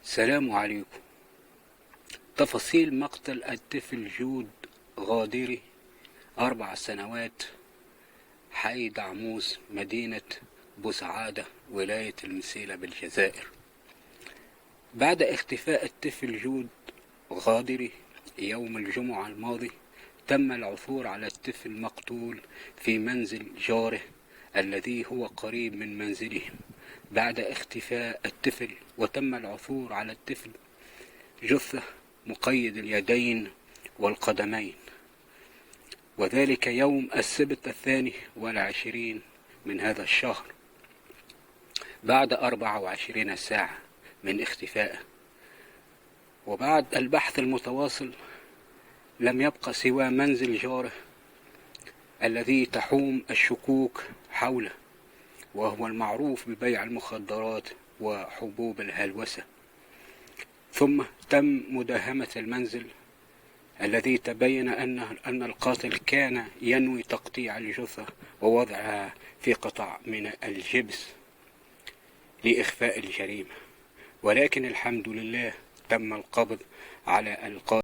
السلام عليكم. تفاصيل مقتل الطفل جود غادري 4 سنوات، حي دعموس، مدينة بوسعادة، ولاية المسيلة بالجزائر. بعد اختفاء الطفل جود غادري يوم الجمعة الماضي، تم العثور على الطفل مقتول في منزل جاره الذي هو قريب من منزلهم بعد اختفاء الطفل، وتم العثور على الطفل جثة مقيد اليدين والقدمين، وذلك يوم السبت 22 من هذا الشهر بعد 24 ساعة من اختفائه. وبعد البحث المتواصل لم يبقى سوى منزل جاره الذي تحوم الشكوك حوله، وهو المعروف ببيع المخدرات وحبوب الهلوسة. ثم تم مداهمة المنزل الذي تبين أن القاتل كان ينوي تقطيع الجثة ووضعها في قطع من الجبس لإخفاء الجريمة، ولكن الحمد لله تم القبض على القاتل.